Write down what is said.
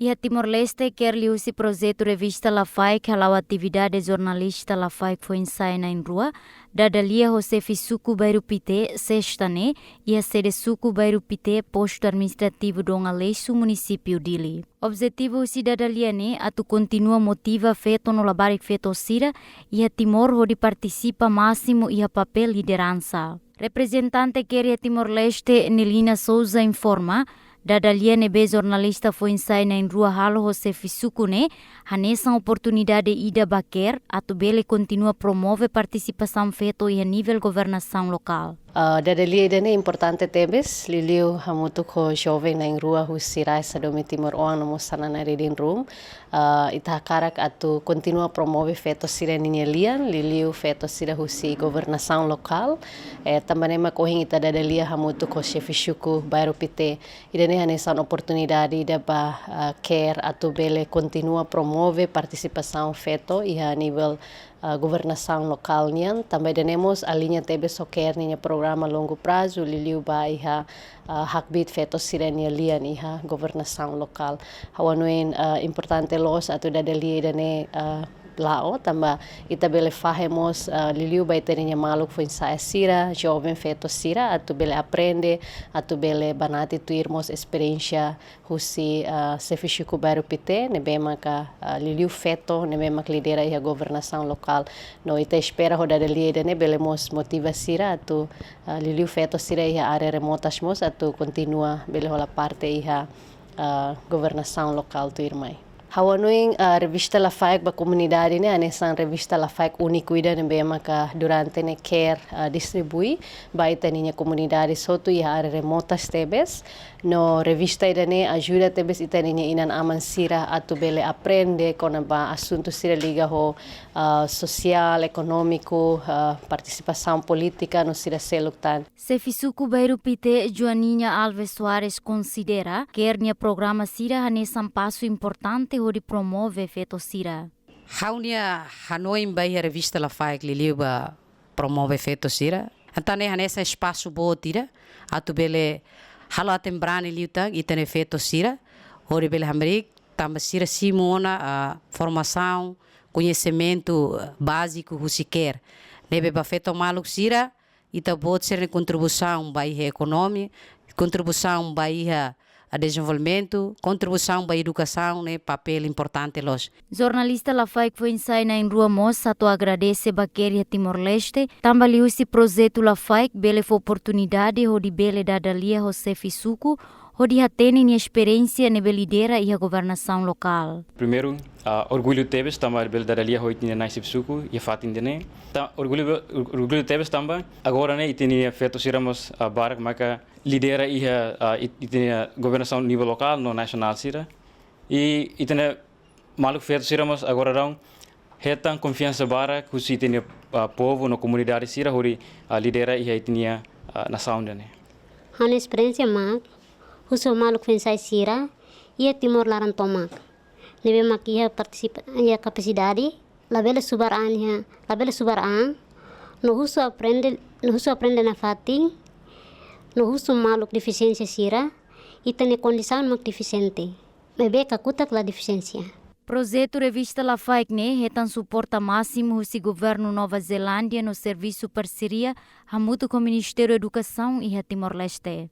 E a Timor-Leste quer liusi projeto revista Lafai que halau atividade jornalista Lafai foi ensaio em rua, dadalia José Fisuku Bairupite, sextane, e a sede Suku Bairupite, posto administrativo do Aleixo, município Dili. Objetivo si dadalia ne, atu continua motiva feto no labarik feto sira, e a Timor onde participa máximo e a papel liderança. Representante queria Timor-Leste Nelina Souza informa, dadalia nebe jornalista foi ensaio em rua halo José Fisuku ne, hanessa oportunidade ida baquer, atu bele continua promove participação feto e a nível governação local. Dadalia ida ne importante tebes, liliu hamutu ko jovem na rua husirai sadomi Timor Oang no mosana na reading room. Itakarak atu continua promove feto sira ninya lian, liliu feto sira husi governação local. Também makohing ita dadalia hamutu ko Fisuku Bairupite. Ida ne hanessa oportunidade ida ba quer atu bele continua promove participação feto e a nível governação local nian. Também temos a linha TB Soquer ninya programa longo prazo, liliu ba iha hakbit feto sirenia lian iha governação local. Hawanuin importante los atu dadalia idane lao, também itabele fahemos liliu ba itaninya maluk foi ensaio sira, jovem feto sira, atu bele aprende, atu bele banati tuirmos experiência husi se Fisuku Bairupite, nebema ka liliu feto, nebema ka lidera iha governação local. No ita espera ho dadalia idane belemos motiva sira, atu liliu feto sira iha área remotas mos, atu continua bele hola parte iha governação local tuirmai. Hawanuing revista Lafaik ba comunidade ne anesan revista Lafaik único ida nebema ka durante ne quer distribui ba itaninya comunidade soto e área remotas tebes. No revista ida ne ajuda tebes itaninya inan aman sira atu bele aprende kona ba assunto sira liga ho social, econômico, participação política no sira seluktan. Se Fisuku Bairupite Joaninha Alves Soares considera que ernia programa sira hanesan passo importante onde promove feto sira. Haunia Hanoi bai a revista Lafai liliu ba promove feto sira. Antane hanessa espaço boa tira, atu bele halo atembrani liutang itane feto sira, onde bele hamrik tamba sira simona a formação, conhecimento básico husiquer. Nebe ba feto maluk sira, ita bot ser contribuição ba iha economia, contribuição ba iha a desenvolvimento, contribuição para a educação, né, papel importante los. Jornalista Lafai foi ensaio em rua moça, tu agradece baqueria Timor-Leste, também esse projeto Lafai bele foi oportunidade onde bele dadalia José Fisuku, onde tem experiência na lidera e a governação local. Primeiro, orgulho tebes também bele dadalia hoje na Fisuku e fatin dene. Orgulho tebes também agora né tinha feito siramos a barak maka lidera iha itene governação nível local no nacional sira e itene maluk feito siramos agora rão hetan confiança bara que se itene povo no comunidade sira hori lidera iha itene nação dene. Han experiência mak huso maluk fensai sira ia Timor laran tomak nebe mak iha participa ia capacidade labele subaraan no huso aprende na fating no huso maluk deficiência sira e tem condição mak deficiente. Bebe kakutak la deficiência. Projeto Revista Lafai ne retan suporta máximo o governo Nova Zelândia no serviço parceria hamuto com o Ministério da Educação e a Timor-Leste.